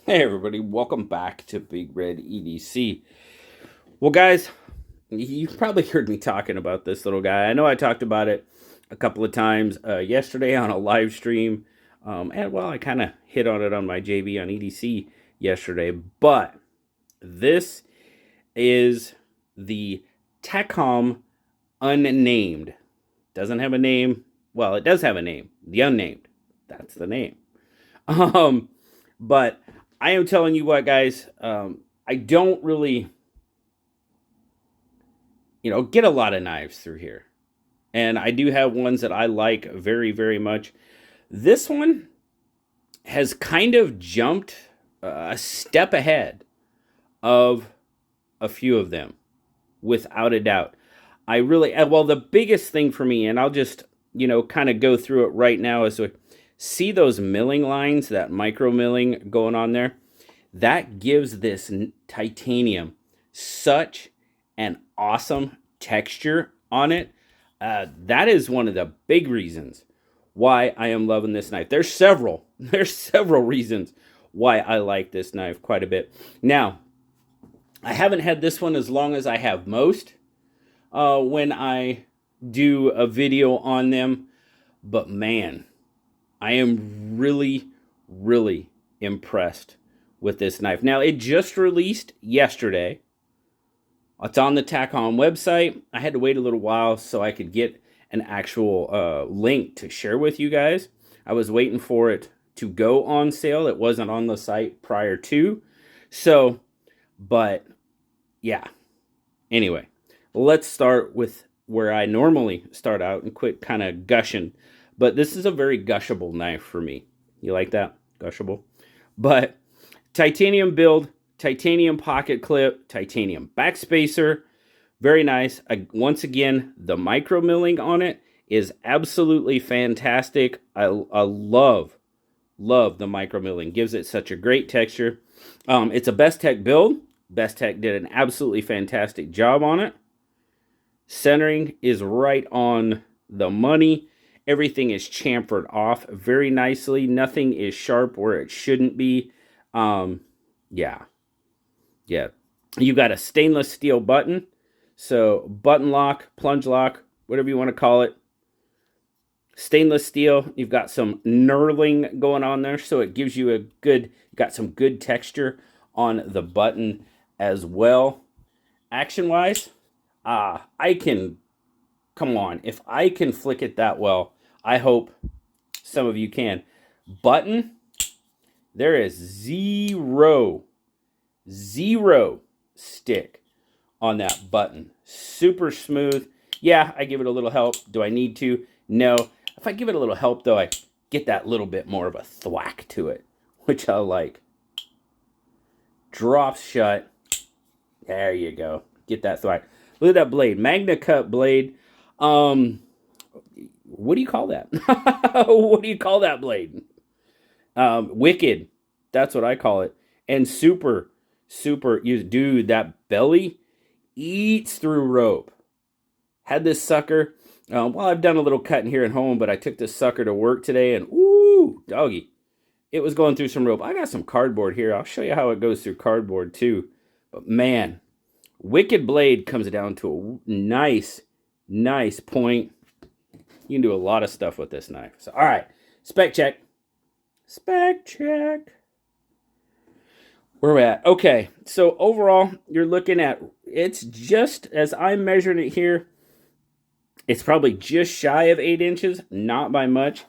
Hey everybody, welcome back to BigRedEDC. Well guys, you've probably heard me talking about this little guy. I know I talked about it a couple of times yesterday on a live stream. And well, I kind of hit on it on my JV on EDC yesterday. But this is the TAKCOM Unnamed. Doesn't have a name. Well, it does have a name. The Unnamed. That's the name. Um, but I am telling you what, guys. I don't really, get a lot of knives through here, and I do have ones that I like very, very much. This one has kind of jumped a step ahead of a few of them, without a doubt. I really, well, the biggest thing for me, and I'll just, kind of go through it right now, is to see those milling lines, that micro milling going on there. That gives this titanium such an awesome texture on it. That is one of the big reasons why I am loving this knife. There's several. There's several reasons why I like this knife quite a bit. Now, I haven't had this one as long as I have most when I do a video on them. But man, I am really, really impressed with this knife. Now, it just released yesterday. It's on the TAKCOM website. I had to wait a little while so I could get an actual link to share with you guys. I was waiting for it to go on sale. It wasn't on the site prior to. So, but yeah. Anyway, let's start with where I normally start out and quit kind of gushing. But this is a very gushable knife for me. You like that? Gushable? But titanium build, titanium pocket clip, titanium backspacer. Very nice. Once again, the micro milling on it is absolutely fantastic. I love the micro milling. Gives it such a great texture. It's a Best Tech build. Best Tech did an absolutely fantastic job on it. Centering is right on the money. Everything is chamfered off very nicely. Nothing is sharp where it shouldn't be. Yeah. You got a stainless steel button. So button lock, plunge lock, whatever you want to call it. Stainless steel. You've got some knurling going on there, so it gives you got some good texture on the button as well. Action wise, come on, if I can flick it that well, I hope some of you can. Button, there is zero stick on that button. Super smooth. Yeah, I give it a little help. Do I need to? No. If I give it a little help, though, I get that little bit more of a thwack to it, which I like. Drops shut. There you go. Get that thwack. Look at that blade. Magna Cut blade. What do you call that? What do you call that blade? Wicked. That's what I call it. And super, dude, that belly eats through rope. Had this sucker. Well, I've done a little cutting here at home, but I took this sucker to work today, and ooh, doggy, it was going through some rope. I got some cardboard here. I'll show you how it goes through cardboard too. But man, Wicked blade comes down to a nice point. You can do a lot of stuff with this knife. So, all right, spec check. Where we're at. Okay, so overall, you're looking at, it's just, as I'm measuring it here, it's probably just shy of 8 inches, not by much.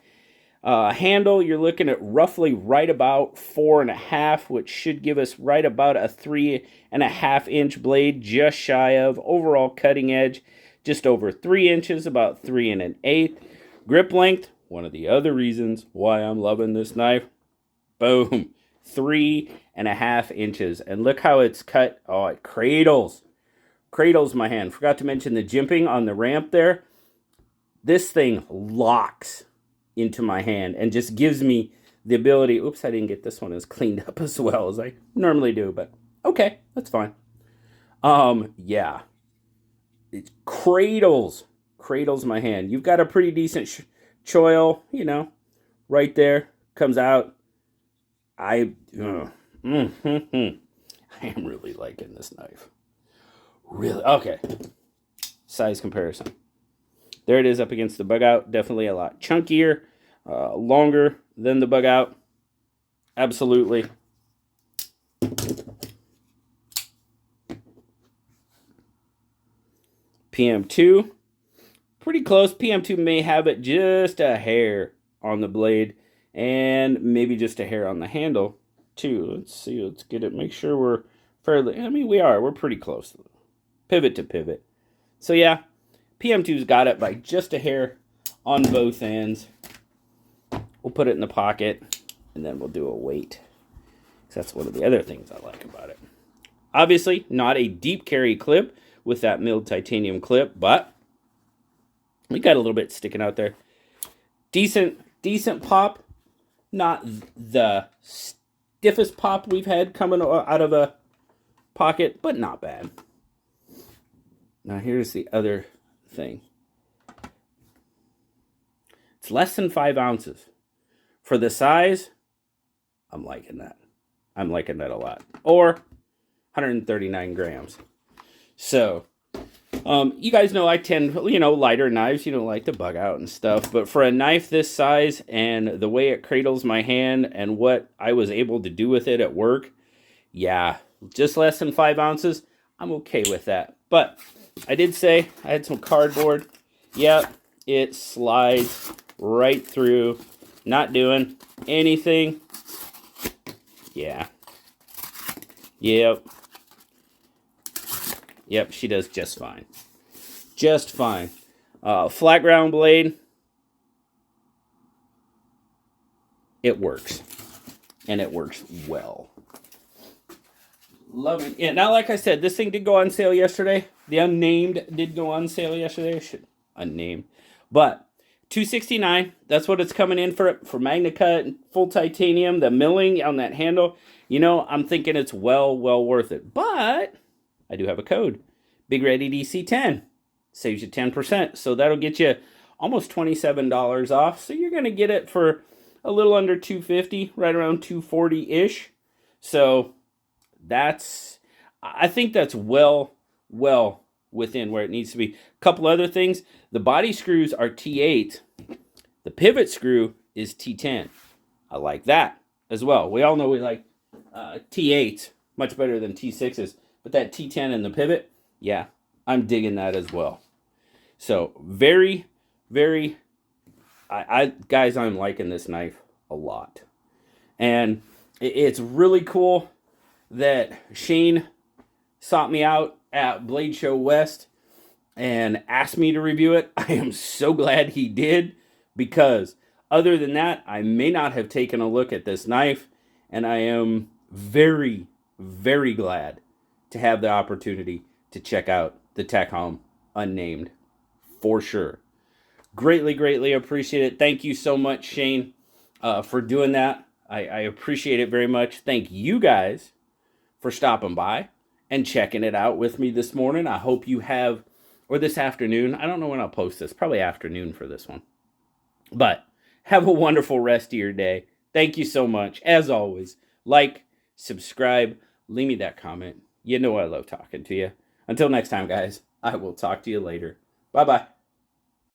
Handle, you're looking at roughly right about 4.5, which should give us right about a 3.5 inch blade, just shy of. Overall cutting edge, just over 3 inches, about 3 1/8. Grip length, one of the other reasons why I'm loving this knife. Boom, 3.5 inches. And look how it's cut. Oh, it cradles my hand. Forgot to mention the jimping on the ramp there. This thing locks into my hand and just gives me the ability. Oops, I didn't get this one as cleaned up as well as I normally do, but okay, that's fine. Yeah, it cradles my hand. You've got a pretty decent choil, right there, comes out. I am really liking this knife. Really? Okay. Size comparison. There it is up against the bug out. Definitely a lot chunkier, longer than the bug out. Absolutely. PM2. Pretty close. PM2 may have it just a hair on the blade and maybe just a hair on the handle too. Let's see. Let's get it. Make sure we're fairly. I mean, we are. We're pretty close. Pivot to pivot. So yeah, PM2's got it by just a hair on both ends. We'll put it in the pocket and then we'll do a weight. That's one of the other things I like about it. Obviously, not a deep carry clip with that milled titanium clip, but we got a little bit sticking out there. Decent pop. Not the stiffest pop we've had coming out of a pocket, but not bad. Now here's the other thing. It's less than 5 ounces. For the size, I'm liking that. I'm liking that a lot. Or 139 grams. So, you guys know I tend, lighter knives, like to bug out and stuff. But for a knife this size and the way it cradles my hand and what I was able to do with it at work, yeah, just less than 5 ounces, I'm okay with that. But I did say I had some cardboard. Yep, it slides right through. Not doing anything. Yeah. Yep, she does just fine. Just fine. Flat ground blade. It works. And it works well. Love it. Yeah, now like I said, this thing did go on sale yesterday. The Unnamed did go on sale yesterday. Unnamed. But $269, that's what it's coming in for Magna Cut, full titanium, the milling on that handle. I'm thinking it's well worth it. But I do have a code, BigRedEDC 10. Saves you 10%. So that'll get you almost $27 off. So you're going to get it for a little under $250, right around $240-ish. So I think that's well within where it needs to be. A couple other things. The body screws are T8. The pivot screw is T10. I like that as well. We all know we like T8 much better than T6s. But that T10 in the pivot, yeah, I'm digging that as well. So very, guys, I'm liking this knife a lot. And it's really cool that Shane sought me out at Blade Show West and asked me to review it. I am so glad he did, because other than that, I may not have taken a look at this knife, and I am very, very glad to have the opportunity to check out the TAKCOM Unnamed, for sure. Greatly appreciate it. Thank you so much, Shane, for doing that. I appreciate it very much. Thank you guys for stopping by and checking it out with me this morning. I hope you have, or this afternoon. I don't know when I'll post this. Probably afternoon for this one. But have a wonderful rest of your day. Thank you so much. As always, like, subscribe, leave me that comment. You know I love talking to you. Until next time, guys, I will talk to you later. Bye-bye.